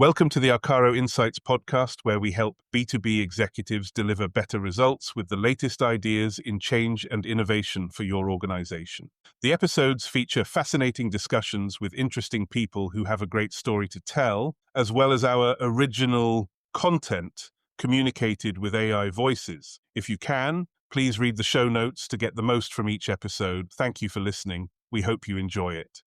Welcome to the Arcaro Insights podcast, where we help B2B executives deliver better results with the latest ideas in change and innovation for your organization. The episodes feature fascinating discussions with interesting people who have a great story to tell, as well as our original content communicated with AI voices. If you can, please read the show notes to get the most from each episode. Thank you for listening. We hope you enjoy it.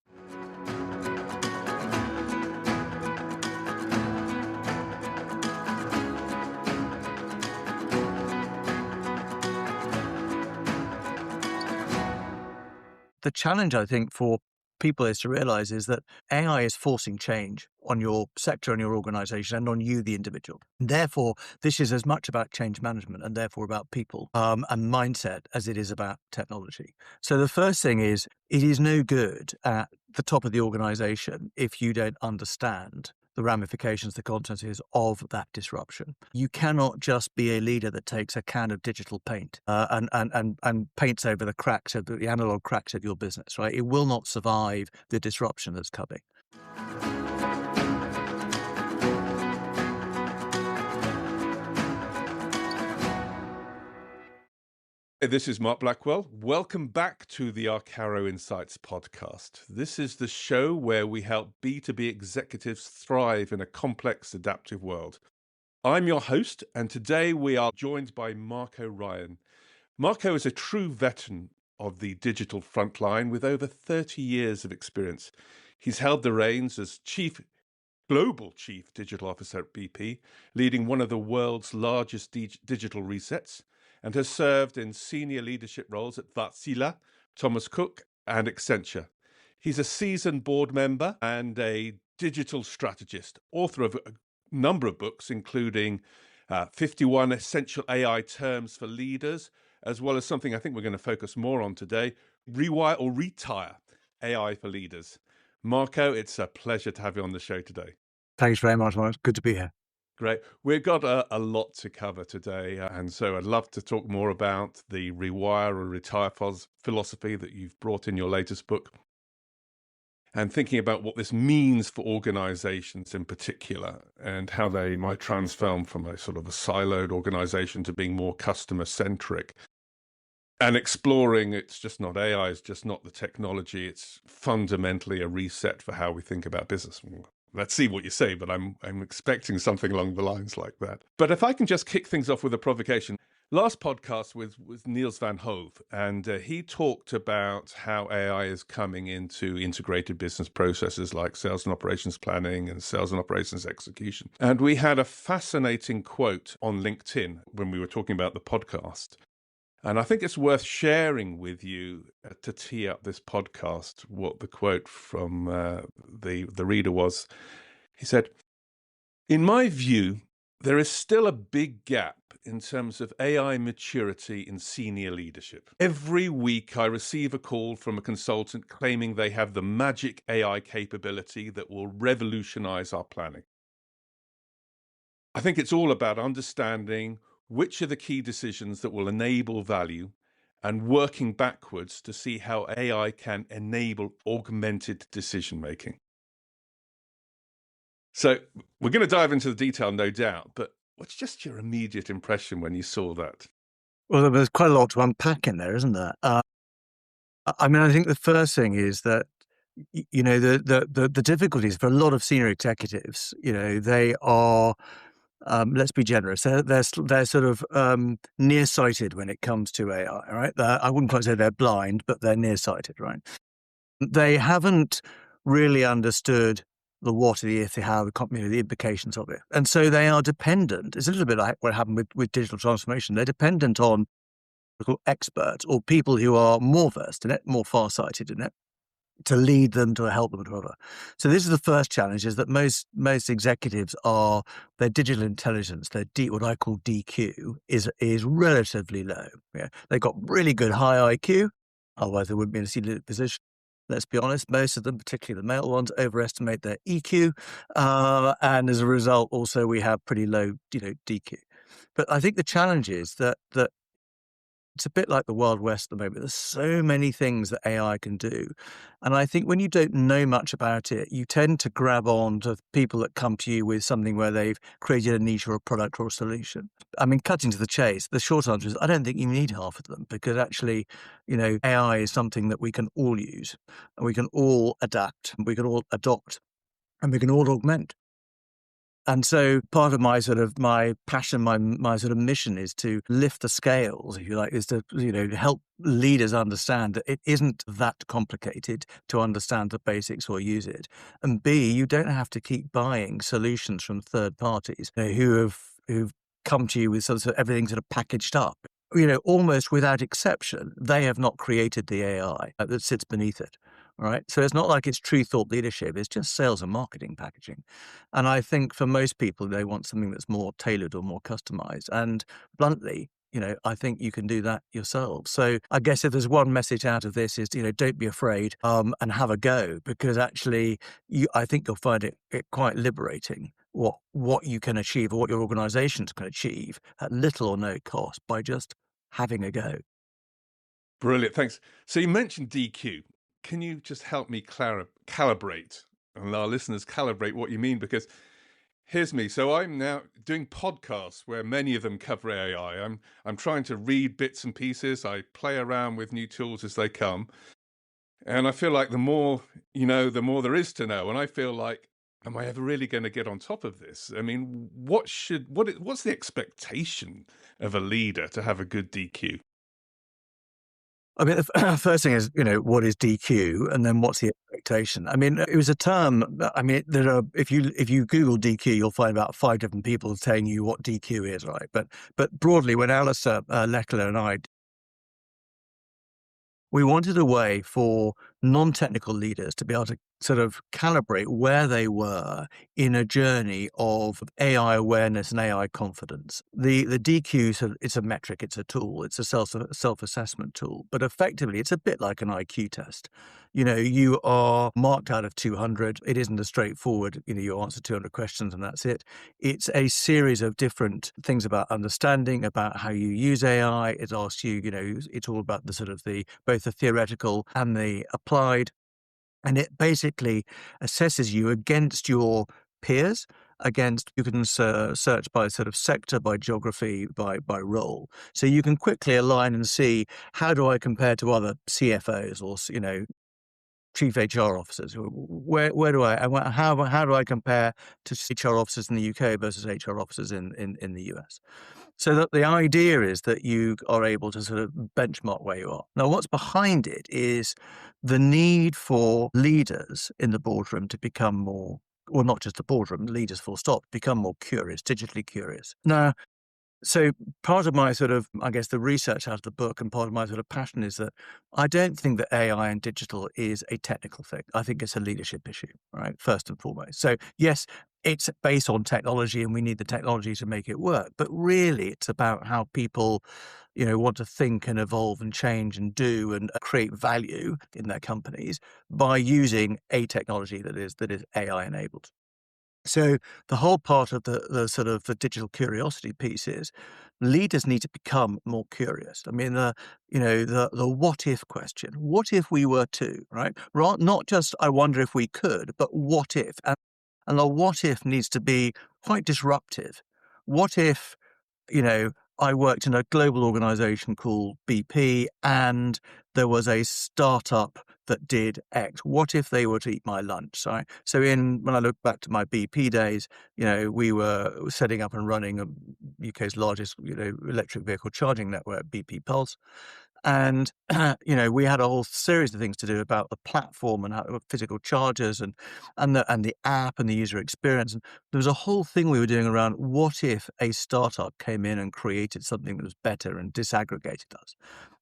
The challenge, I think, for people is to realize is that AI is forcing change on your sector and your organization and on you, the individual. Therefore, this is as much about change management and therefore about people and mindset as it is about technology. So the first thing is, it is no good at the top of the organization if you don't understand the ramifications, the consequences of that disruption. You cannot just be a leader that takes a can of digital paint and paints over the cracks of the analog cracks of your business, right? It will not survive the disruption that's coming. This is Mark Blackwell. Welcome back to the Arcaro Insights podcast. This is the show where we help B2B executives thrive in a complex, adaptive world. I'm your host, and today we are joined by Marco Ryan. Marco is a true veteran of the digital frontline with over 30 years of experience. He's held the reins as Global Chief Digital Officer at BP, leading one of the world's largest digital resets, and has served in senior leadership roles at Wärtsilä, Thomas Cook, and Accenture. He's a seasoned board member and a digital strategist, author of a number of books, including 51 Essential AI Terms for Leaders, as well as something I think we're going to focus more on today, Rewire or Retire, AI for Leaders. Marco, it's a pleasure to have you on the show today. Thanks very much, Mark. Good to be here. Great. We've got a lot to cover today, and so I'd love to talk more about the Rewire or Retire philosophy that you've brought in your latest book, and thinking about what this means for organizations in particular, and how they might transform from a sort of a siloed organization to being more customer-centric, and exploring it's just not AI, it's just not the technology, it's fundamentally a reset for how we think about business. Let's see what you say, but I'm expecting something along the lines like that. But if I can just kick things off with a provocation. Last podcast was Niels van Hove, and he talked about how AI is coming into integrated business processes like sales and operations planning and sales and operations execution. And we had a fascinating quote on LinkedIn when we were talking about the podcast. And I think it's worth sharing with you to tee up this podcast what the quote from the reader was. He said, "In my view, there is still a big gap in terms of AI maturity in senior leadership. Every week I receive a call from a consultant claiming they have the magic AI capability that will revolutionize our planning. I think it's all about understanding which are the key decisions that will enable value and working backwards to see how AI can enable augmented decision-making." So we're going to dive into the detail, no doubt, but what's just your immediate impression when you saw that? Well, there's quite a lot to unpack in there, isn't there? I mean, I think the first thing is that, the difficulties for a lot of senior executives, they are, let's be generous, they're sort of nearsighted when it comes to AI, right? I wouldn't quite say they're blind, but they're nearsighted, right? They haven't really understood the what, the if, the how, the implications of it. And so they are dependent. It's a little bit like what happened with digital transformation. They're dependent on experts or people who are more versed in it, more far-sighted in it, to lead them, to help them, or whatever. So this is the first challenge, is that most executives their digital intelligence, what I call DQ, is relatively low. Yeah. They've got really good high IQ, otherwise they wouldn't be in a senior position. Let's be honest, most of them, particularly the male ones, overestimate their EQ. And as a result, also we have pretty low, DQ. But I think the challenge is that It's a bit like the Wild West at the moment. There's so many things that AI can do. And I think when you don't know much about it, you tend to grab on to people that come to you with something where they've created a niche or a product or a solution. I mean, cutting to the chase, the short answer is I don't think you need half of them, because actually, AI is something that we can all use, and we can all adapt, we can all adopt, and we can all augment. And so part of my passion, my sort of mission is to lift the scales, if you like, is to, help leaders understand that it isn't that complicated to understand the basics or use it. And B, you don't have to keep buying solutions from third parties, who've come to you with sort of everything sort of packaged up. Almost without exception, they have not created the AI that sits beneath it. Right. So it's not like it's true thought leadership. It's just sales and marketing packaging. And I think for most people, they want something that's more tailored or more customized. And bluntly, I think you can do that yourself. So I guess if there's one message out of this is, don't be afraid, and have a go, because actually I think you'll find it quite liberating what you can achieve, or what your organizations can achieve at little or no cost by just having a go. Brilliant, thanks. So you mentioned DQ. Can you just help me calibrate, and our listeners calibrate what you mean? Because here's me. So I'm now doing podcasts where many of them cover AI. I'm trying to read bits and pieces. I play around with new tools as they come. And I feel like the more you know, the more there is to know. And I feel like, am I ever really going to get on top of this? I mean, what's the expectation of a leader to have a good DQ? I mean, the first thing is, what is DQ, and then what's the expectation? I mean, it was a term. I mean, if you Google DQ, you'll find about 5 different people telling you what DQ is, right? But broadly, when Alistair Leckler and I, we wanted a way for non-technical leaders to be able to sort of calibrate where they were in a journey of AI awareness and AI confidence. The DQ, it's a metric, it's a tool, it's a self-assessment tool, but effectively it's a bit like an IQ test. You are marked out of 200. It isn't a straightforward, you answer 200 questions and that's it. It's a series of different things about understanding, about how you use AI. It asks you, it's all about the sort of both the theoretical and the applied. And it basically assesses you against your peers, you can search by sort of sector, by geography, by role. So you can quickly align and see, how do I compare to other CFOs or, chief HR officers? Where do how do I compare to HR officers in the UK versus HR officers in the US? So that the idea is that you are able to sort of benchmark where you are. Now, what's behind it is the need for leaders in the boardroom to become more, or not just the boardroom, leaders full stop, become more curious, digitally curious. Now, so part of my sort of, I guess, the research out of the book, and part of my sort of passion, is that I don't think that AI and digital is a technical thing. I think it's a leadership issue, right? First and foremost. So yes, it's based on technology and we need the technology to make it work. But really it's about how people, want to think and evolve and change and do and create value in their companies by using a technology that is AI enabled. So the whole part of the sort of the digital curiosity piece is leaders need to become more curious. I mean, the what if question. What if we were to, right? Not just I wonder if we could, but what if? And the what if needs to be quite disruptive. What if, I worked in a global organization called BP, and there was a startup that did X. What if they were to eat my lunch? Right? So when I look back to my BP days, we were setting up and running UK's largest, electric vehicle charging network, BP Pulse. And, we had a whole series of things to do about the platform and how physical chargers and the app and the user experience. And there was a whole thing we were doing around what if a startup came in and created something that was better and disaggregated us.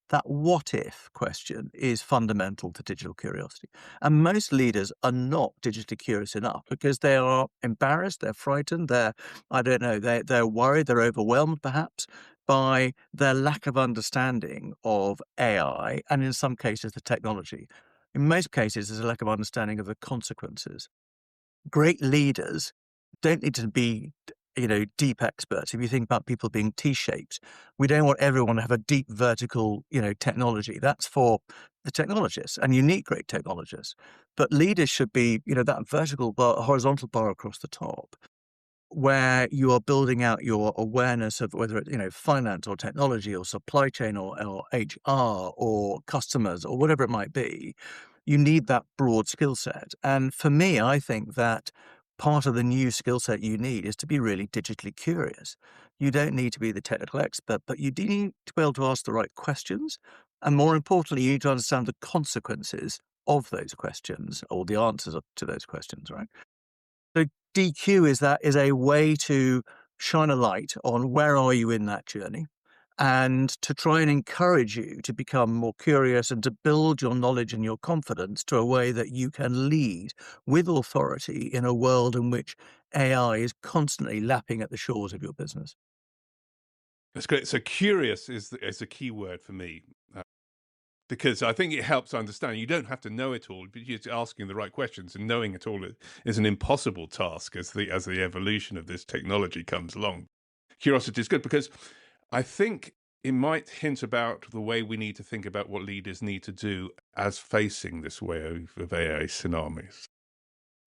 That what if question is fundamental to digital curiosity. And most leaders are not digitally curious enough because they are embarrassed, they're frightened, they're worried, they're overwhelmed perhaps by their lack of understanding of AI and in some cases the technology. In most cases, there's a lack of understanding of the consequences. Great leaders don't need to be deep experts. If you think about people being T-shaped, we don't want everyone to have a deep vertical, technology. That's for the technologists, and you need great technologists. But leaders should be, that vertical bar, horizontal bar across the top, where you are building out your awareness of whether it's, finance or technology or supply chain or HR or customers or whatever it might be. You need that broad skill set. And for me, I think that part of the new skill set you need is to be really digitally curious. You don't need to be the technical expert, but you do need to be able to ask the right questions. And more importantly, you need to understand the consequences of those questions or the answers to those questions, right? So DQ is a way to shine a light on where are you in that journey, and to try and encourage you to become more curious and to build your knowledge and your confidence to a way that you can lead with authority in a world in which AI is constantly lapping at the shores of your business. That's great. So curious is a key word for me. Because I think it helps understand. You don't have to know it all, but you're asking the right questions, and knowing it all is an impossible task as the evolution of this technology comes along. Curiosity is good because I think it might hint about the way we need to think about what leaders need to do as facing this wave of AI tsunamis.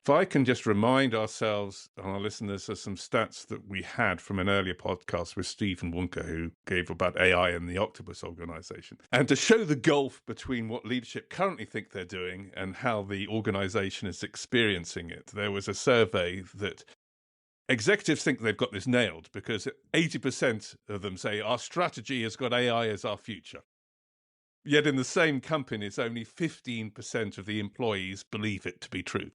If I can just remind ourselves and our listeners of some stats that we had from an earlier podcast with Stephen Wonker, who gave about AI and the Octopus organization, and to show the gulf between what leadership currently think they're doing and how the organization is experiencing it. There was a survey that executives think they've got this nailed because 80% of them say our strategy has got AI as our future. Yet in the same companies, only 15% of the employees believe it to be true.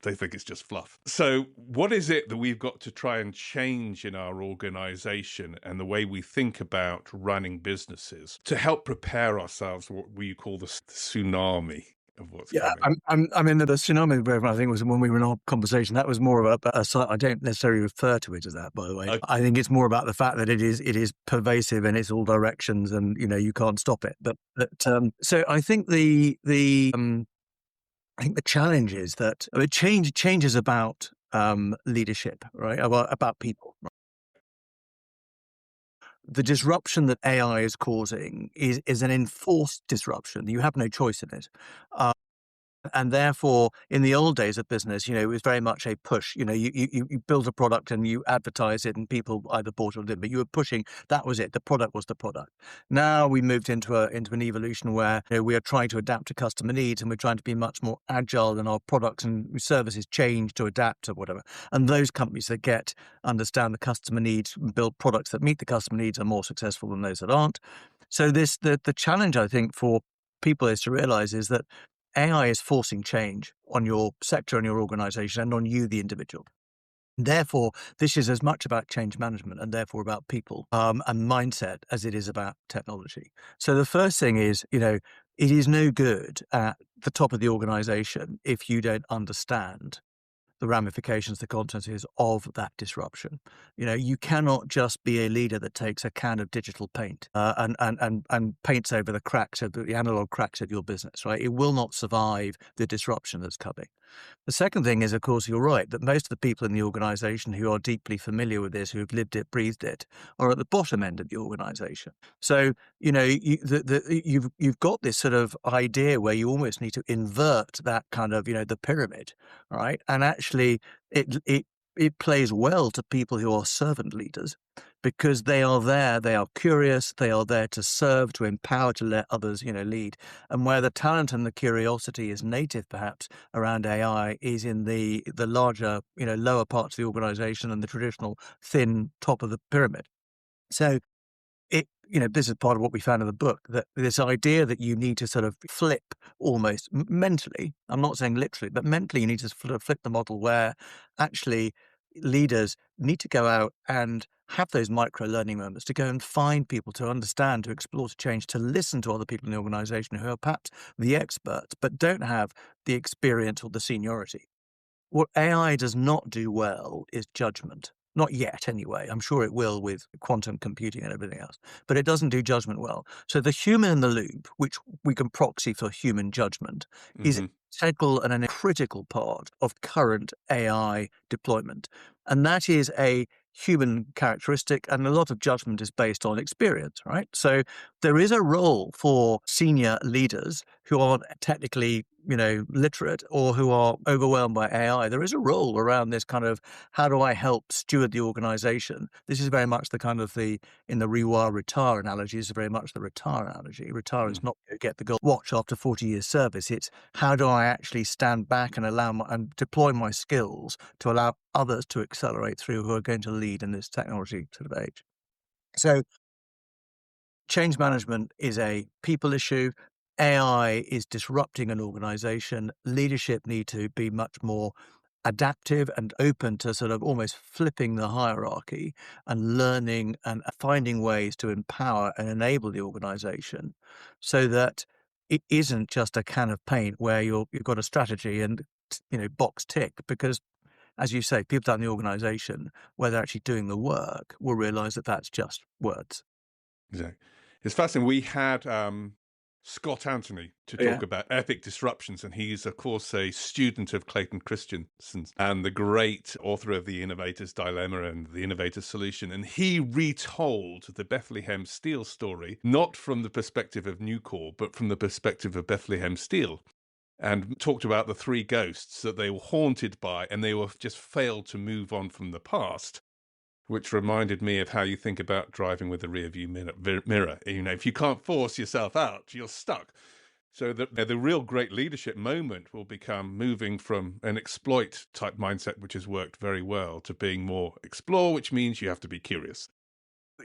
They think it's just fluff. So what is it that we've got to try and change in our organization and the way we think about running businesses to help prepare ourselves for what we call the tsunami of what's coming? I mean, the tsunami wave, I think, was when we were in our conversation. That was more about a site. I don't necessarily refer to it as that, by the way. Okay. I think it's more about the fact that it is pervasive and it's all directions, and you can't stop it. But so I think I think the challenge is that change is about leadership, right? About people. Right? The disruption that AI is causing is an enforced disruption. You have no choice in it. And therefore, in the old days of business, it was very much a push. You build a product and you advertise it, and people either bought or didn't. But you were pushing. That was it. The product was the product. Now we moved into an evolution where we are trying to adapt to customer needs, and we're trying to be much more agile, and our products and services change to adapt to whatever. And those companies that understand the customer needs, and build products that meet the customer needs, are more successful than those that aren't. So the challenge, I think, for people is to realize is that AI is forcing change on your sector and your organization and on you, the individual. Therefore, this is as much about change management and therefore about people and mindset as it is about technology. So the first thing is, it is no good at the top of the organization if you don't understand the ramifications, the consequences of that disruption. You cannot just be a leader that takes a can of digital paint and paints over the cracks of the analog cracks of your business, right? It will not survive the disruption that's coming. The second thing is, of course, you're right, that most of the people in the organization who are deeply familiar with this, who have lived it, breathed it, are at the bottom end of the organization. So, you've got this sort of idea where you almost need to invert that kind of, the pyramid, right? And actually, it plays well to people who are servant leaders, because they are there, they are curious, they are there to serve, to empower, to let others, lead. And where the talent and the curiosity is native, perhaps, around AI is in the larger, lower parts of the organization and the traditional thin top of the pyramid. So this is part of what we found in the book, that this idea that you need to sort of flip almost mentally, I'm not saying literally, but mentally you need to sort of flip the model where actually leaders need to go out and have those micro learning moments, to go and find people, to understand, to explore, to change, to listen to other people in the organization who are perhaps the experts, but don't have the experience or the seniority. What AI does not do well is judgment. Not yet, anyway. I'm sure it will with quantum computing and everything else. But it doesn't do judgment well. So the human in the loop, which we can proxy for human judgment, is integral and a critical part of current AI deployment. And that is a human characteristic, and a lot of judgment is based on experience, right? So there is a role for senior leaders who aren't technically, literate or who are overwhelmed by AI. There is a role around this kind of, how do I help steward the organization? This is very much the kind of in the Rewire retire analogy, is very much the retire analogy. Retire is not to get the gold watch after 40 years service. It's how do I actually stand back and and deploy my skills to allow others to accelerate through who are going to lead in this technology sort of age. So change management is a people issue. AI is disrupting an organization. Leadership need to be much more adaptive and open to sort of almost flipping the hierarchy and learning and finding ways to empower and enable the organization so that it isn't just a can of paint where you've got a strategy and box tick, because as you say, people down the organization, where they're actually doing the work, will realize that that's just words. Exactly. It's fascinating. We had Scott Anthony to Yeah. talk about epic disruptions, and he's, of course, a student of Clayton Christensen and the great author of The Innovator's Dilemma and The Innovator's Solution. And he retold the Bethlehem Steel story, not from the perspective of Nucor, but from the perspective of Bethlehem Steel, and talked about the three ghosts that they were haunted by, and they were just failed to move on from the past. Which reminded me of how you think about driving with a rear view mirror. If you can't force yourself out, you're stuck. So the real great leadership moment will become moving from an exploit type mindset, which has worked very well, to being more explore, which means you have to be curious.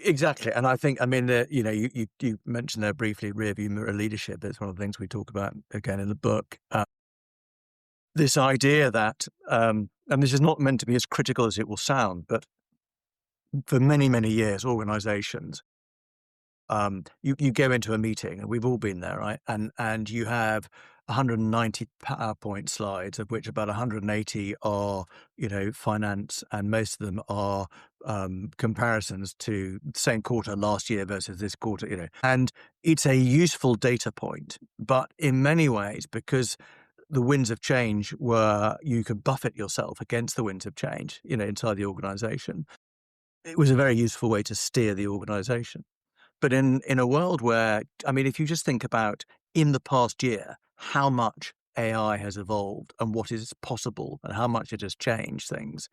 Exactly. And I think, you mentioned there briefly rear view mirror leadership. It's one of the things we talk about again in the book. This idea that, and this is not meant to be as critical as it will sound, but for many, many years, organizations, you go into a meeting, and we've all been there, right? And you have 190 PowerPoint slides, of which about 180 are, finance, and most of them are comparisons to the same quarter last year versus this quarter, And it's a useful data point, but in many ways, because the winds of change were, you could buffet yourself against the winds of change, inside the organization. It was a very useful way to steer the organization. But in a world where, if you just think about in the past year, how much AI has evolved and what is possible and how much it has changed things.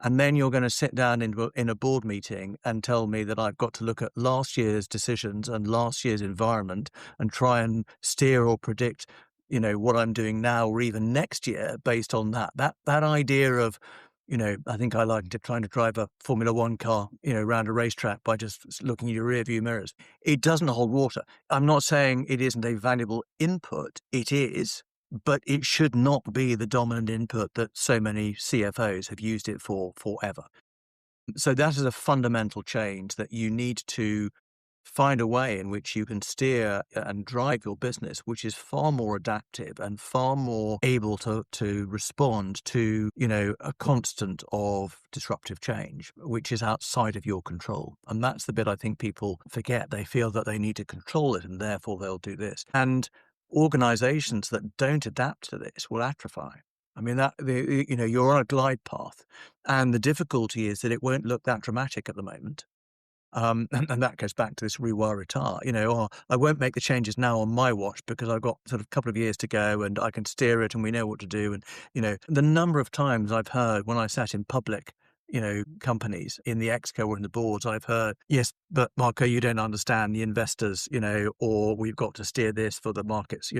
And then you're going to sit down in a board meeting and tell me that I've got to look at last year's decisions and last year's environment and try and steer or predict, what I'm doing now or even next year based on that. That idea of, I think I like trying to drive a Formula One car, around a racetrack by just looking at your rear view mirrors. It doesn't hold water. I'm not saying it isn't a valuable input. It is, but it should not be the dominant input that so many CFOs have used it for forever. So that is a fundamental change that you need to find a way in which you can steer and drive your business, which is far more adaptive and far more able to respond to, a constant of disruptive change, which is outside of your control. And that's the bit I think people forget. They feel that they need to control it and therefore they'll do this. And organizations that don't adapt to this will atrophy. You're on a glide path, and the difficulty is that it won't look that dramatic at the moment. And that goes back to this rewire retire, I won't make the changes now on my watch because I've got sort of a couple of years to go and I can steer it and we know what to do. And, the number of times I've heard when I sat in public, companies in the exco or in the boards, I've heard, yes, but Marco, you don't understand the investors, or we've got to steer this for the markets.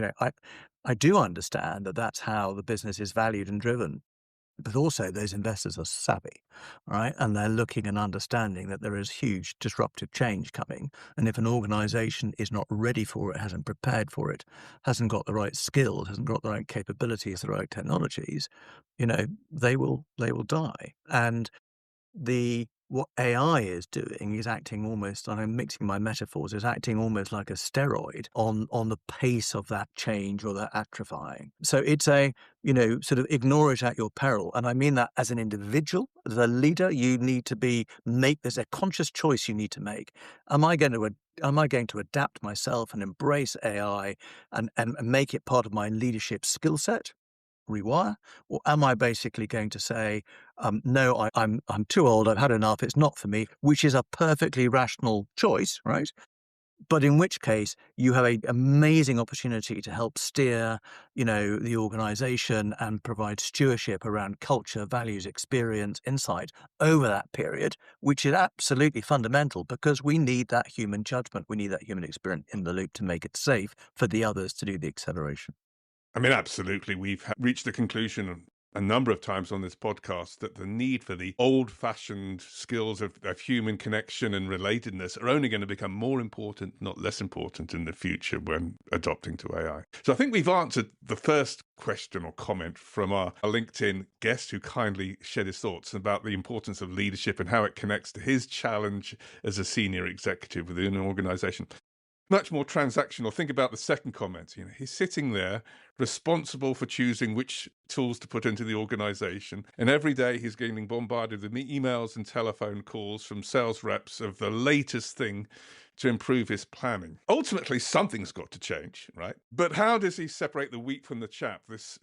I do understand that that's how the business is valued and driven. But also those investors are savvy, right? And they're looking and understanding that there is huge disruptive change coming. And if an organization is not ready for it, hasn't prepared for it, hasn't got the right skills, hasn't got the right capabilities, the right technologies, they will die. And what AI is doing is acting almost, and I'm mixing my metaphors, is acting almost like a steroid on the pace of that change or that atrophying. So it's sort of ignore it at your peril. And I mean that as an individual, as a leader, you need to there's a conscious choice you need to make. Am I going to adapt myself and embrace AI and make it part of my leadership skill set? Rewire? Or am I basically going to say, no, I'm too old, I've had enough, it's not for me, which is a perfectly rational choice, right? But in which case, you have an amazing opportunity to help steer, the organization and provide stewardship around culture, values, experience, insight over that period, which is absolutely fundamental because we need that human judgment. We need that human experience in the loop to make it safe for the others to do the acceleration. I mean, absolutely. We've reached the conclusion a number of times on this podcast that the need for the old-fashioned skills of human connection and relatedness are only going to become more important, not less important in the future when adopting to AI. So I think we've answered the first question or comment from our LinkedIn guest who kindly shared his thoughts about the importance of leadership and how it connects to his challenge as a senior executive within an organization. Much more transactional. Think about the second comment. He's sitting there responsible for choosing which tools to put into the organization. And every day he's getting bombarded with emails and telephone calls from sales reps of the latest thing to improve his planning. Ultimately, something's got to change, right? But how does he separate the wheat from the chaff? This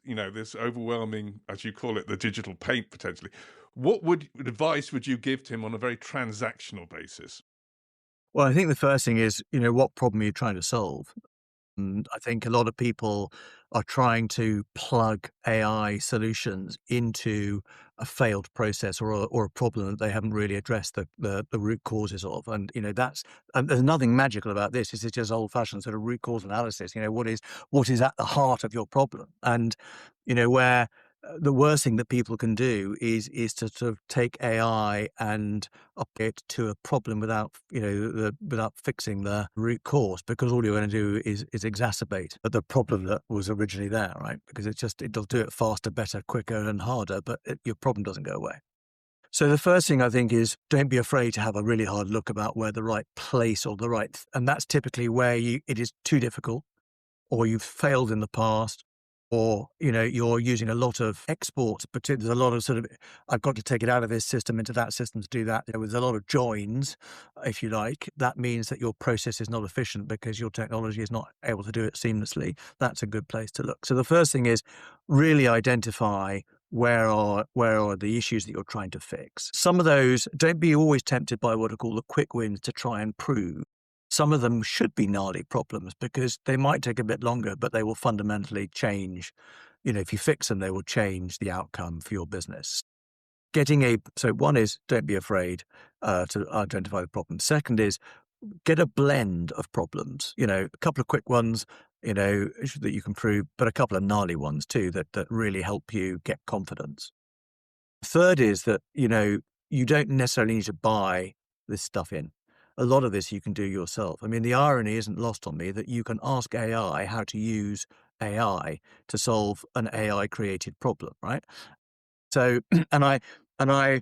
overwhelming, as you call it, the digital paint potentially. What advice would you give to him on a very transactional basis? Well, I think the first thing is, what problem are you trying to solve? And I think a lot of people are trying to plug AI solutions into a failed process or a problem that they haven't really addressed the root causes of. And, there's nothing magical about this. This is just old fashioned sort of root cause analysis. What is at the heart of your problem? And, where the worst thing that people can do is to sort of take AI and up it to a problem without fixing the root cause, because all you're going to do is exacerbate the problem that was originally there, right? Because it'll do it faster, better, quicker, and harder, but your problem doesn't go away. So the first thing I think is don't be afraid to have a really hard look about where the right place or and that's typically where it is too difficult, or you've failed in the past, or you're using a lot of exports, but there's a lot of sort of, I've got to take it out of this system into that system to do that. With a lot of joins, if you like, that means that your process is not efficient because your technology is not able to do it seamlessly. That's a good place to look. So the first thing is really identify where are the issues that you're trying to fix. Some of those, don't be always tempted by what I call the quick wins to try and prove. Some of them should be gnarly problems because they might take a bit longer, but they will fundamentally change. If you fix them, they will change the outcome for your business. So one is don't be afraid to identify the problem. Second is get a blend of problems, a couple of quick ones, that you can prove, but a couple of gnarly ones too that really help you get confidence. Third is that, you don't necessarily need to buy this stuff in. A lot of this you can do yourself. I mean, the irony isn't lost on me that you can ask AI how to use AI to solve an AI-created problem, right? So, and I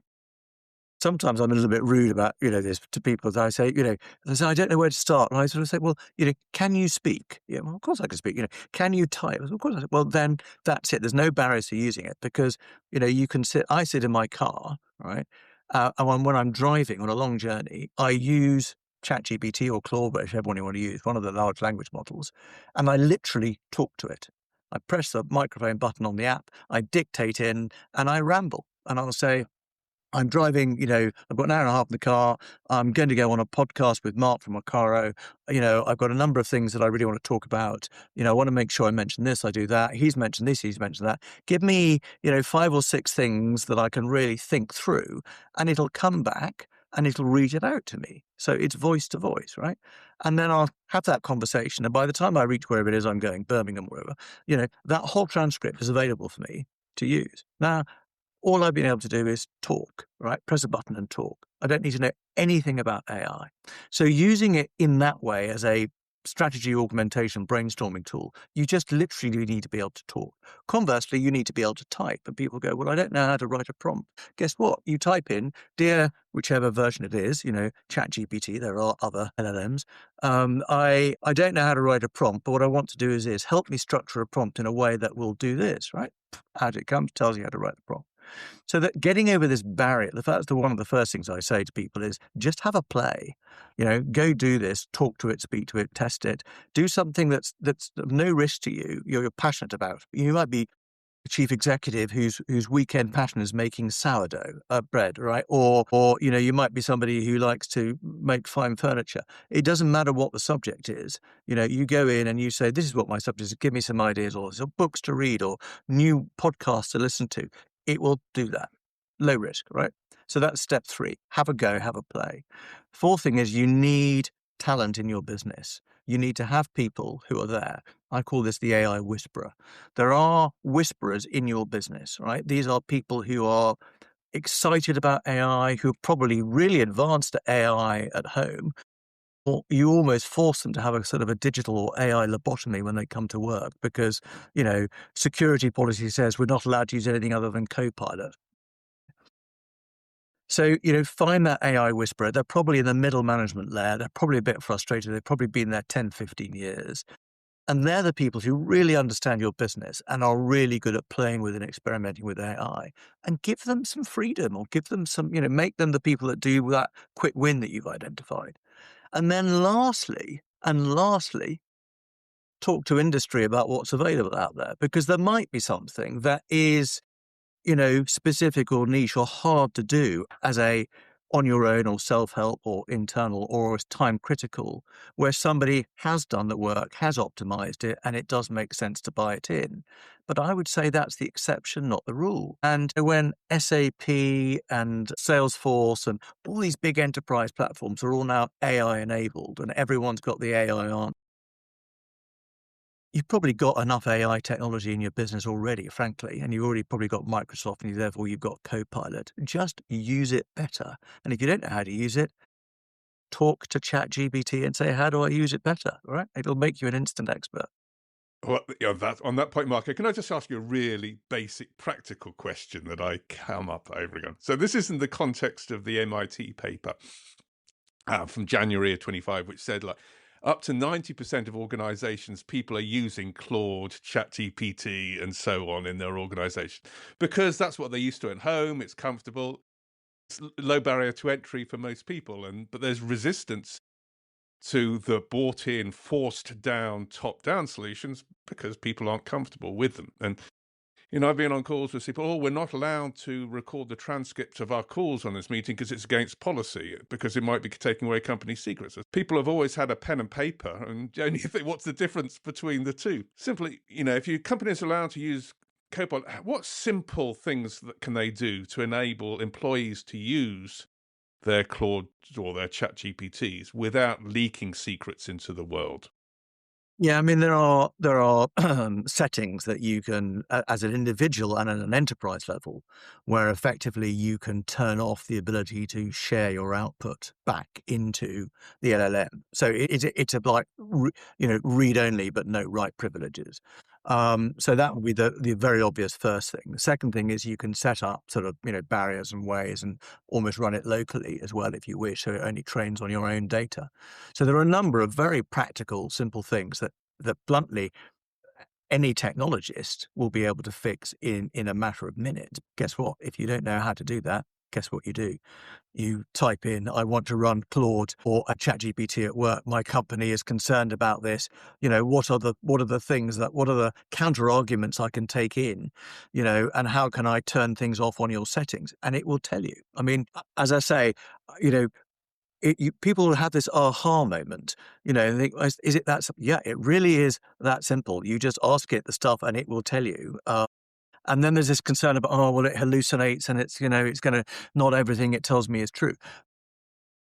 sometimes I'm a little bit rude about, this to people that I say, I don't know where to start. And I sort of say, well, can you speak? Yeah, well, of course I can speak. Can you type? Of course I say, well, then that's it. There's no barriers to using it because, I sit in my car, right? And when I'm driving on a long journey, I use ChatGPT or Claude, whichever one you want to use, one of the large language models, and I literally talk to it. I press the microphone button on the app, I dictate in, and I ramble. And I'll say, I'm driving, I've got an hour and a half in the car. I'm going to go on a podcast with Mark from Macaro. I've got a number of things that I really want to talk about. I want to make sure I mention this, I do that. He's mentioned this, he's mentioned that. Give me, 5 or 6 things that I can really think through, and it'll come back and it'll read it out to me. So it's voice to voice, right? And then I'll have that conversation. And by the time I reach wherever it is I'm going, Birmingham, wherever, that whole transcript is available for me to use. Now, all I've been able to do is talk, right? Press a button and talk. I don't need to know anything about AI. So using it in that way as a strategy augmentation brainstorming tool, you just literally need to be able to talk. Conversely, you need to be able to type. And people go, well, I don't know how to write a prompt. Guess what? You type in, dear, whichever version it is, ChatGPT, there are other LLMs. I don't know how to write a prompt, but what I want to do is help me structure a prompt in a way that will do this, right? Out it comes, tells you how to write the prompt. So that getting over this barrier, that's one of the first things I say to people is just have a play, go do this, talk to it, speak to it, test it, do something that's of no risk to you, you're passionate about. You might be chief executive whose weekend passion is making sourdough bread, right? Or you might be somebody who likes to make fine furniture. It doesn't matter what the subject is. You go in and you say, this is what my subject is. Give me some ideas, or some books to read, or new podcasts to listen to. It will do that. Low risk, right? So that's step 3. Have a go, have a play. 4th thing is you need talent in your business. You need to have people who are there. I call this the AI whisperer. There are whisperers in your business, right? These are people who are excited about AI, who are probably really advanced at AI at home. Or you almost force them to have a sort of a digital or AI lobotomy when they come to work because, security policy says we're not allowed to use anything other than Copilot. So, find that AI whisperer. They're probably in the middle management layer. They're probably a bit frustrated. They've probably been there 10, 15 years. And they're the people who really understand your business and are really good at playing with and experimenting with AI. And give them some freedom, or give them some, make them the people that do that quick win that you've identified. And then lastly, talk to industry about what's available out there, because there might be something that is specific or niche or hard to do as a on your own or self-help or internal or as time critical, where somebody has done the work, has optimized it, and it does make sense to buy it in. But I would say that's the exception, not the rule. And when SAP and Salesforce and all these big enterprise platforms are all now AI enabled and everyone's got the AI on, you've probably got enough AI technology in your business already, frankly, and you've already probably got Microsoft and therefore you've got Copilot. Just use it better. And if you don't know how to use it, talk to ChatGPT and say, how do I use it better? All right? It'll make you an instant expert. Well, on that point, Marco, can I just ask you a really basic practical question that I come up over again? So this is in the context of the MIT paper from January of 25, which said up to 90% of organizations, people are using Claude, ChatGPT, and so on in their organization because that's what they're used to at home. It's comfortable. It's low barrier to entry for most people. But there's resistance to the bought-in, forced-down, top-down solutions because people aren't comfortable with them. And I've been on calls with people, we're not allowed to record the transcript of our calls on this meeting because it's against policy, because it might be taking away company secrets. People have always had a pen and paper, and only think, what's the difference between the two? Simply, if your company is allowed to use Copilot, what simple things can they do to enable employees to use their Claude or their Chat GPTs without leaking secrets into the world? Yeah, I mean, there are settings that you can, as an individual and at an enterprise level, where effectively you can turn off the ability to share your output back into the LLM. So it's a read only, but no write privileges. So that would be the very obvious first thing. The second thing is you can set up sort of barriers and ways and almost run it locally as well if you wish, so it only trains on your own data. So there are a number of very practical, simple things that bluntly any technologist will be able to fix in a matter of minutes. Guess what? If you don't know how to do that, guess what you do? You type in, I want to run Claude or a ChatGPT at work. My company is concerned about this. What are the counter arguments I can take in, and how can I turn things off on your settings? And it will tell you. I mean, as I say, people have this aha moment, and think, is it that simple? Yeah, it really is that simple. You just ask it the stuff and it will tell you. And then there's this concern about, it hallucinates and it's going to, not everything it tells me is true.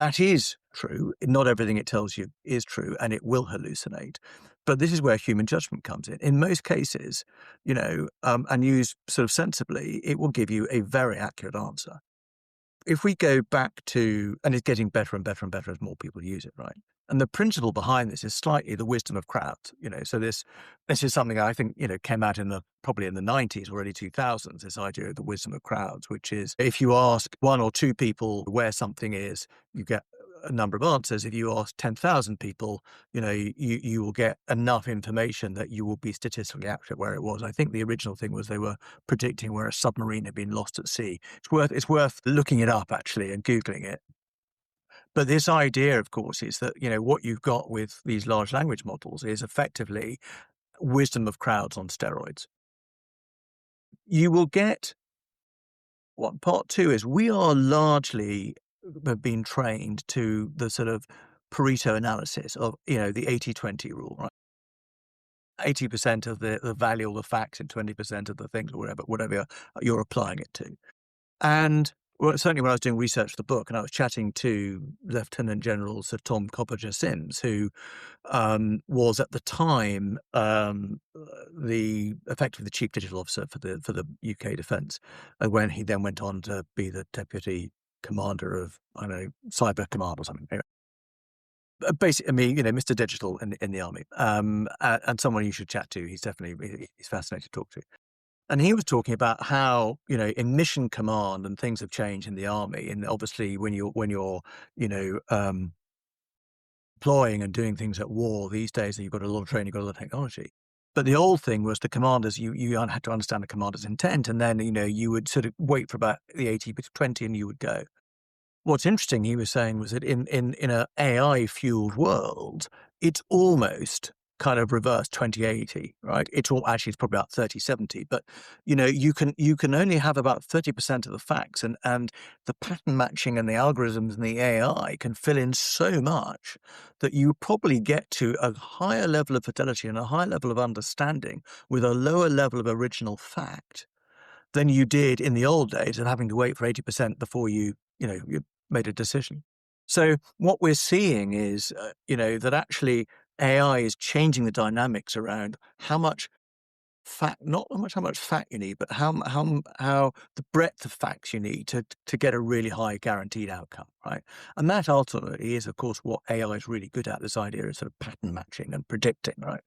That is true. Not everything it tells you is true, and it will hallucinate. But this is where human judgment comes in. In most cases, and used sort of sensibly, it will give you a very accurate answer. If we go back to, and it's getting better and better and better as more people use it, right? And the principle behind this is slightly the wisdom of crowds, so this is something I think, came out probably in the 90s or early 2000s, this idea of the wisdom of crowds, which is if you ask one or two people where something is, you get a number of answers. If you ask 10,000 people, you will get enough information that you will be statistically accurate where it was. I think the original thing was they were predicting where a submarine had been lost at sea. It's worth looking it up actually and Googling it. But this idea, of course, is that, what you've got with these large language models is effectively wisdom of crowds on steroids. you will get what part two is. We are largely have been trained to the sort of Pareto analysis of, the 80-20 rule, right? 80% of the value or the facts and 20% of the things or whatever you're applying it to. And well, certainly when I was doing research for the book and I was chatting to Lieutenant General Sir Tom Coppinger-Sims, who was at the time effectively the chief digital officer for the UK Defence, when he then went on to be the deputy commander of, I don't know, Cyber Command or something. Anyway, basically, I mean, Mr. Digital in the army, and someone you should chat to. He's fascinating to talk to. And he was talking about how, in mission command and things have changed in the army. And obviously when you're deploying and doing things at war these days, you've got a lot of training, you've got a lot of technology. But the old thing was the commanders, you had to understand the commander's intent. And then, you would sort of wait for about the 80-20 and you would go. What's interesting, he was saying, was that in an AI-fueled world, it's almost kind of reverse 20-80, right? It's probably about 30-70, but you can only have about 30% of the facts, and the pattern matching and the algorithms and the AI can fill in so much that you probably get to a higher level of fidelity and a higher level of understanding with a lower level of original fact than you did in the old days of having to wait for 80% before you made a decision. So what we're seeing is, that actually AI is changing the dynamics around how much fact, not how much fact you need, but how the breadth of facts you need to get a really high guaranteed outcome, right? And that ultimately is, of course, what AI is really good at, this idea of sort of pattern matching and predicting, right?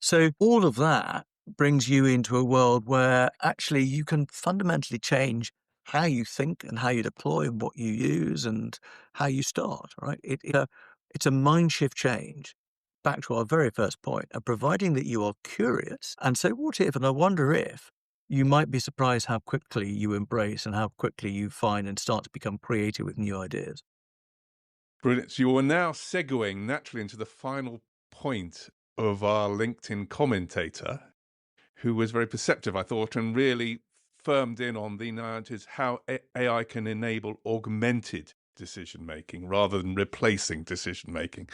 So all of that brings you into a world where actually you can fundamentally change how you think and how you deploy and what you use and how you start, right? It's a mind shift change back to our very first point, and providing that you are curious and say, what if, and I wonder if, you might be surprised how quickly you embrace and how quickly you find and start to become creative with new ideas. Brilliant. So you are now segueing naturally into the final point of our LinkedIn commentator, who was very perceptive, I thought, and really firmed in on the narratives how AI can enable augmented decision making rather than replacing decision making.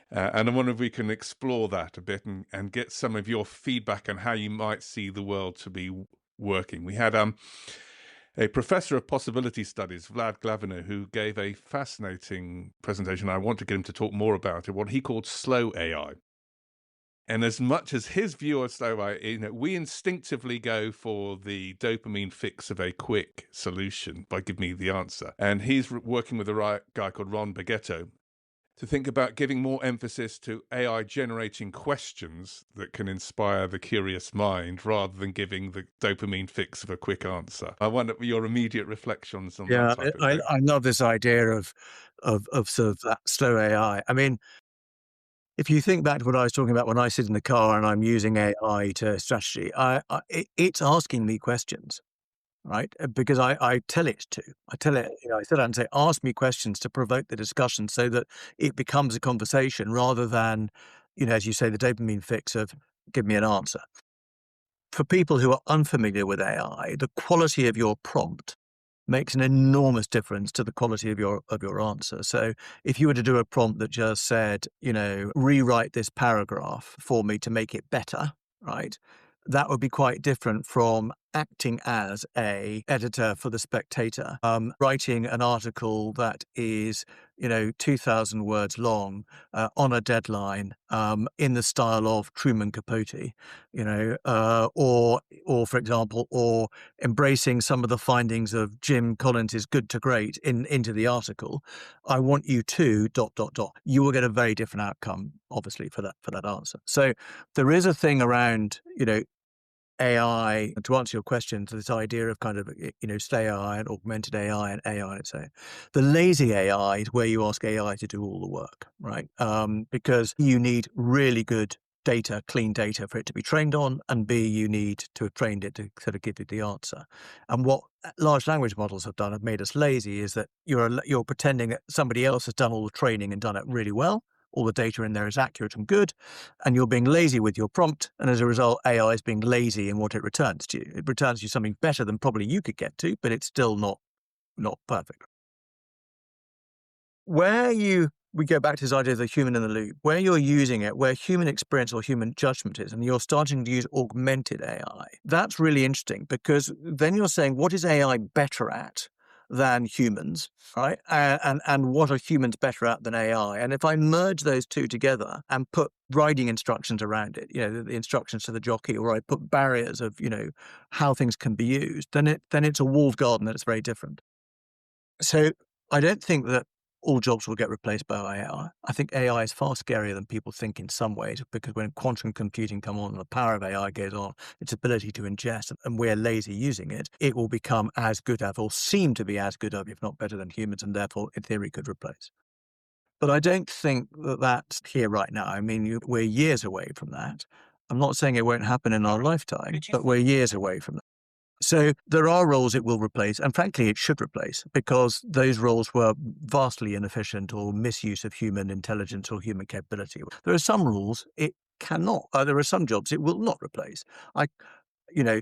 And I wonder if we can explore that a bit and get some of your feedback on how you might see the world to be working. We had a professor of possibility studies, Vlad Glavina, who gave a fascinating presentation. I want to get him to talk more about it, what he called slow AI. And as much as his view of slow AI, we instinctively go for the dopamine fix of a quick solution by give me the answer. And he's working with a guy called Ron Bagetto to think about giving more emphasis to AI generating questions that can inspire the curious mind rather than giving the dopamine fix of a quick answer. I wonder your immediate reflections on that type of thing. I love this idea of sort of that slow AI. I mean, if you think back to what I was talking about when I sit in the car and I'm using AI to strategy, it's asking me questions, right? Because I tell it to. I tell it, I sit down and say, ask me questions to provoke the discussion so that it becomes a conversation rather than, as you say, the dopamine fix of give me an answer. For people who are unfamiliar with AI, the quality of your prompt makes an enormous difference to the quality of your answer. So if you were to do a prompt that just said, rewrite this paragraph for me to make it better, right? That would be quite different from acting as a editor for the Spectator, writing an article that is, 2,000 words long on a deadline in the style of Truman Capote, or for example, or embracing some of the findings of Jim Collins's Good to Great into the article. I want you to ... You will get a very different outcome, obviously, for that answer. So there is a thing around, AI, to answer your question, to this idea of kind of, slow AI and augmented AI and AI on its own. The lazy AI is where you ask AI to do all the work, right? Because you need really good data, clean data for it to be trained on, and B, you need to have trained it to sort of give you the answer. And what large language models have made us lazy, is that you're pretending that somebody else has done all the training and done it really well, all the data in there is accurate and good, and you're being lazy with your prompt, and as a result, AI is being lazy in what it returns to you. It returns you something better than probably you could get to, but it's still not perfect. We go back to this idea of the human in the loop, where you're using it, where human experience or human judgment is, and you're starting to use augmented AI. That's really interesting, because then you're saying, what is AI better at than humans, right? And what are humans better at than AI? And if I merge those two together and put riding instructions around it, the instructions to the jockey, or I put barriers of, how things can be used, then it's a walled garden that's very different. So I don't think that all jobs will get replaced by AI. I think AI is far scarier than people think in some ways, because when quantum computing comes on and the power of AI goes on, its ability to ingest, and we're lazy using it, it will become as good as, or seem to be as good as, if not better than humans, and therefore, in theory, could replace. But I don't think that that's here right now. I mean, we're years away from that. I'm not saying it won't happen in our lifetime, but we're years away from that. So there are roles it will replace, and frankly, it should replace, because those roles were vastly inefficient or misuse of human intelligence or human capability. There are some roles it cannot. There are some jobs it will not replace. I, you know,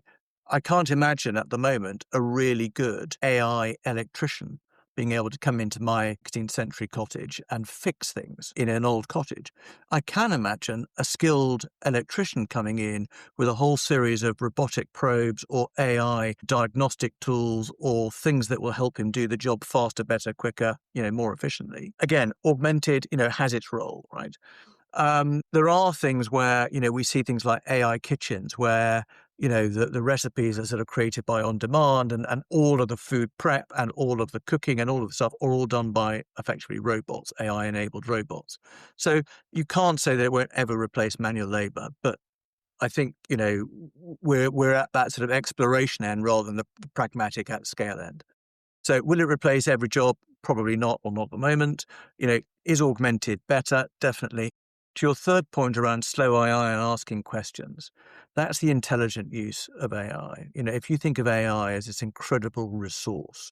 I can't imagine at the moment a really good AI electrician being able to come into my 16th century cottage and fix things in an old cottage. I can imagine a skilled electrician coming in with a whole series of robotic probes or AI diagnostic tools or things that will help him do the job faster, better, quicker, more efficiently. Again, augmented, has its role, right? There are things where, we see things like AI kitchens where, the recipes are sort of created by on demand, and all of the food prep and all of the cooking and all of the stuff are all done by effectively robots, AI enabled robots. So you can't say that it won't ever replace manual labor, but I think, we're at that sort of exploration end rather than the pragmatic at scale end. So will it replace every job? Probably not, or not at the moment. Is augmented better? Definitely. To your third point around slow AI and asking questions, that's the intelligent use of AI. If you think of AI as this incredible resource,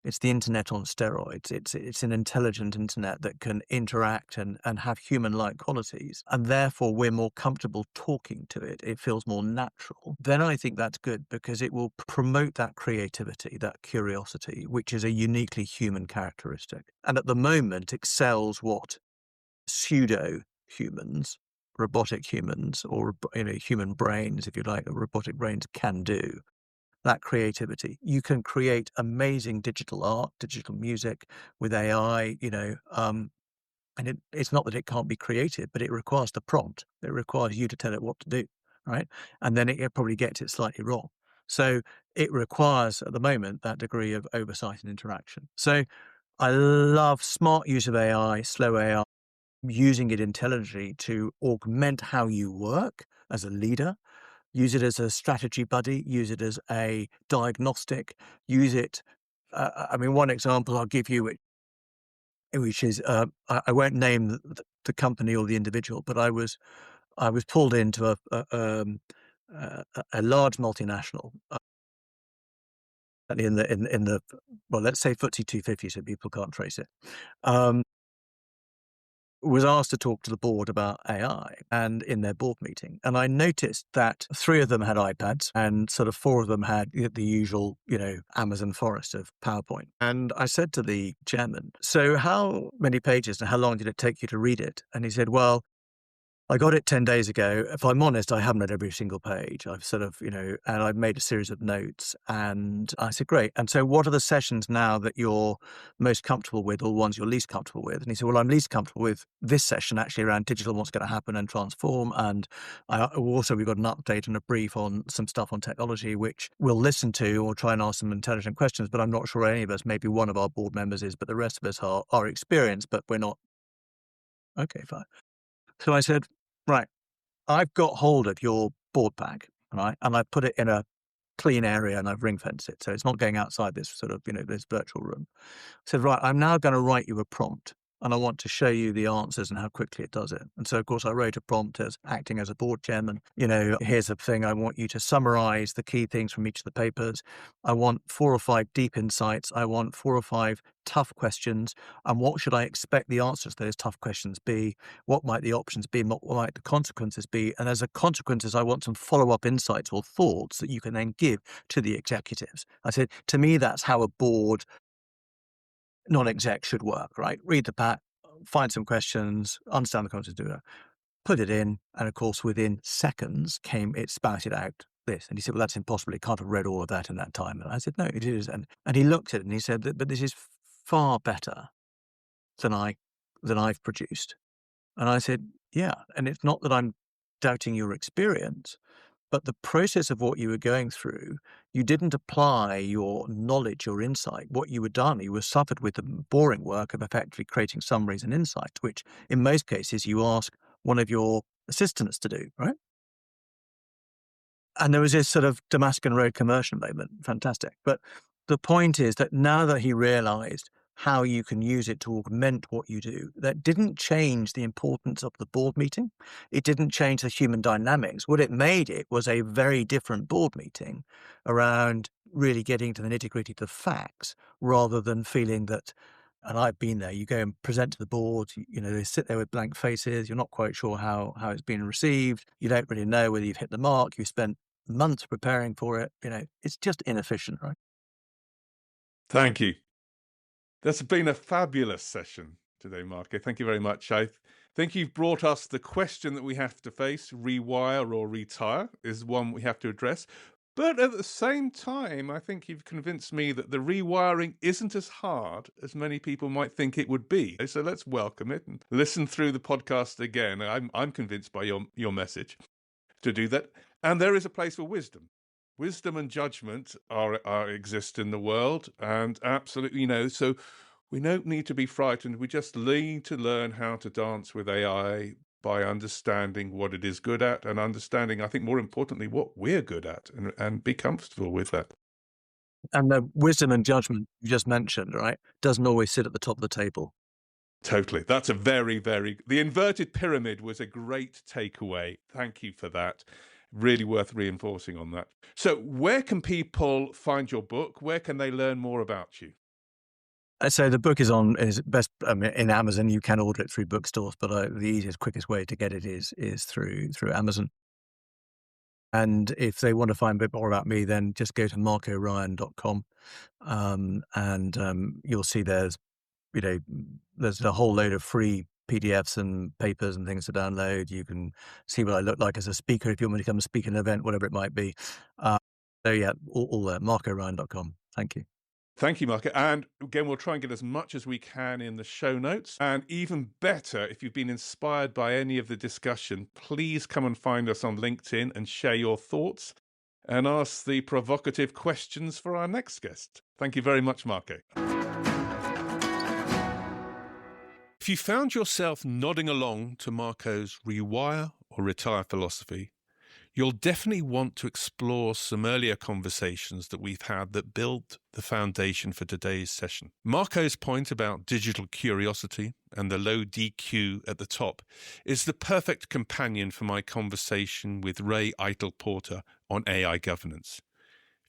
it's the internet on steroids. It's an intelligent internet that can interact and have human-like qualities, and therefore we're more comfortable talking to it. It feels more natural. Then I think that's good, because it will promote that creativity, that curiosity, which is a uniquely human characteristic. And at the moment excels what pseudo-humans, robotic humans, or human brains, if you like, robotic brains can do. That creativity. You can create amazing digital art, digital music with AI, and it's not that it can't be creative, but it requires the prompt. It requires you to tell it what to do, right? And then it probably gets it slightly wrong. So it requires, at the moment, that degree of oversight and interaction. So I love smart use of AI, slow AI, using it intelligently to augment how you work as a leader. Use it as a strategy buddy, use it as a diagnostic, use it. One example I'll give you, which is, I won't name the company or the individual, but I was pulled into a large multinational, in the well, let's say FTSE 250, so people can't trace it. Was asked to talk to the board about AI, and in their board meeting. And I noticed that 3 of them had iPads and sort of 4 of them had the usual, Amazon forest of PowerPoint. And I said to the chairman, so how many pages and how long did it take you to read it? And he said, well, I got it 10 days ago. If I'm honest, I haven't read every single page. I've sort of, and I've made a series of notes. And I said, great. And so what are the sessions now that you're most comfortable with, or ones you're least comfortable with? And he said, well, I'm least comfortable with this session actually around digital, what's going to happen and transform. And we've got an update and a brief on some stuff on technology, which we'll listen to or try and ask some intelligent questions. But I'm not sure any of us, maybe one of our board members is, but the rest of us are experienced, but we're not. Okay, fine. So I said, right, I've got hold of your board pack, right, and I've put it in a clean area and I've ring fenced it. So it's not going outside this sort of, this virtual room. I said, right, I'm now going to write you a prompt. and I want to show you the answers and how quickly it does it. And so, of course, I wrote a prompt as acting as a board chairman. Here's a thing. I want you to summarize the key things from each of the papers. I want 4 or 5 deep insights. I want 4 or 5 tough questions. And what should I expect the answers to those tough questions be? What might the options be? What might the consequences be? And as a consequences, I want some follow-up insights or thoughts that you can then give to the executives. I said, to me, that's how a board non-exec should work, right? Read the pack, find some questions, understand the content, do that, put it in, and of course, within seconds it spouted out this. And he said, well, that's impossible. He can't have read all of that in that time. And I said, no, it is. And he looked at it and he said, but this is far better than I've produced. And I said, yeah. And it's not that I'm doubting your experience, but the process of what you were going through, you didn't apply your knowledge or insight. What you were suffered with the boring work of effectively creating summaries and insights, which in most cases you ask one of your assistants to do, right? And there was this sort of Damascus Road commercial moment, fantastic. But the point is that now that he realized how you can use it to augment what you do, that didn't change the importance of the board meeting. It didn't change the human dynamics. What it made it was a very different board meeting around really getting to the nitty-gritty of the facts rather than feeling that, and I've been there, you go and present to the board, they sit there with blank faces. You're not quite sure how it's been received. You don't really know whether you've hit the mark. You spent months preparing for it. It's just inefficient, right? Thank you. That's been a fabulous session today, Marco. Thank you very much. I think you've brought us the question that we have to face. Rewire or retire is one we have to address. But at the same time, I think you've convinced me that the rewiring isn't as hard as many people might think it would be. So let's welcome it and listen through the podcast again. I'm convinced by your message to do that. And there is a place for wisdom. Wisdom and judgment exist in the world, and absolutely, so we don't need to be frightened. We just need to learn how to dance with AI by understanding what it is good at and understanding, I think more importantly, what we're good at and be comfortable with that. And the wisdom and judgment you just mentioned, right, doesn't always sit at the top of the table. Totally. That's a the inverted pyramid was a great takeaway. Thank you for that. Really worth reinforcing on that. So where can people find your book? Where can they learn more about you? So the book is best in Amazon. You can order it through bookstores, but the easiest, quickest way to get it is through Amazon. And if they want to find a bit more about me, then just go to marcoryan.com, and you'll see there's a whole load of free PDFs and papers and things to download. You can see what I look like as a speaker if you want me to come and speak at an event, whatever it might be. So yeah, all there, marcoryan.com. Thank you. Thank you, Marco. And again, we'll try and get as much as we can in the show notes. And even better, if you've been inspired by any of the discussion, please come and find us on LinkedIn and share your thoughts and ask the provocative questions for our next guest. Thank you very much, Marco. If you found yourself nodding along to Marco's Rewire or Retire philosophy, you'll definitely want to explore some earlier conversations that we've had that built the foundation for today's session. Marco's point about digital curiosity and the low DQ at the top is the perfect companion for my conversation with Ray Eitel-Porter on AI governance.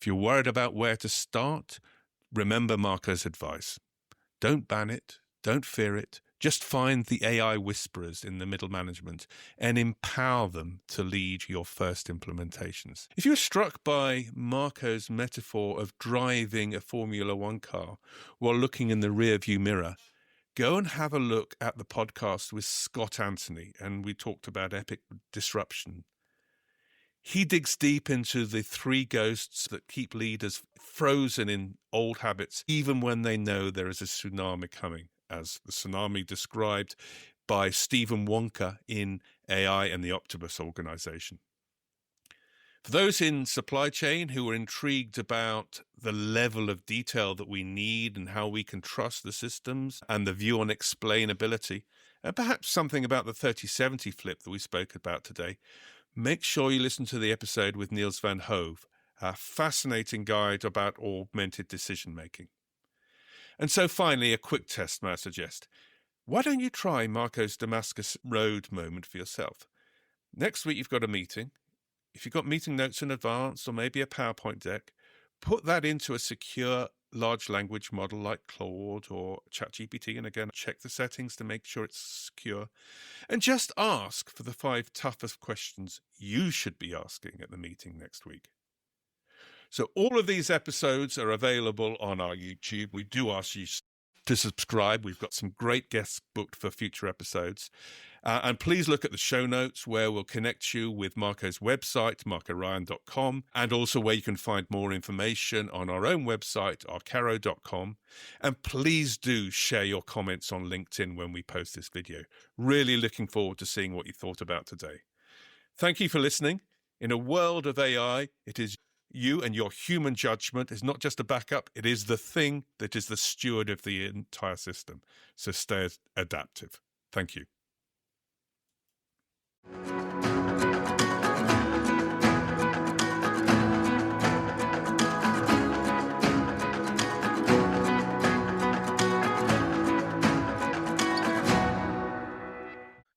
If you're worried about where to start, remember Marco's advice. Don't ban it, don't fear it. Just find the AI whisperers in the middle management and empower them to lead your first implementations. If you're struck by Marco's metaphor of driving a Formula One car while looking in the rearview mirror, go and have a look at the podcast with Scott Anthony, and we talked about epic disruption. He digs deep into the 3 ghosts that keep leaders frozen in old habits, even when they know there is a tsunami coming, as the tsunami described by Stephen Wonka in AI and the Optimus organization. For those in supply chain who are intrigued about the level of detail that we need and how we can trust the systems and the view on explainability, and perhaps something about the 3070 flip that we spoke about today, make sure you listen to the episode with Niels van Hove, a fascinating guide about augmented decision-making. And so finally, a quick test, may I suggest. Why don't you try Marco's Damascus Road moment for yourself? Next week, you've got a meeting. If you've got meeting notes in advance or maybe a PowerPoint deck, put that into a secure large language model like Claude or ChatGPT. And again, check the settings to make sure it's secure. And just ask for the 5 toughest questions you should be asking at the meeting next week. So all of these episodes are available on our YouTube. We do ask you to subscribe. We've got some great guests booked for future episodes. And please look at the show notes where we'll connect you with Marco's website, marcoryan.com, and also where you can find more information on our own website, arcaro.com. And please do share your comments on LinkedIn when we post this video. Really looking forward to seeing what you thought about today. Thank you for listening. In a world of AI, it is you and your human judgment is not just a backup, it is the thing that is the steward of the entire system. So stay adaptive. Thank you.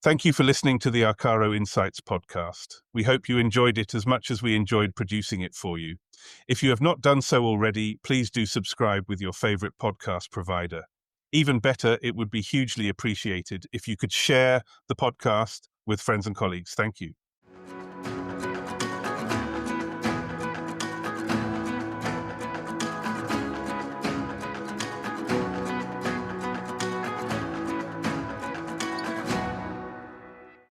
Thank you for listening to the Arcaro Insights podcast. We hope you enjoyed it as much as we enjoyed producing it for you. If you have not done so already, please do subscribe with your favorite podcast provider. Even better, it would be hugely appreciated if you could share the podcast with friends and colleagues. Thank you.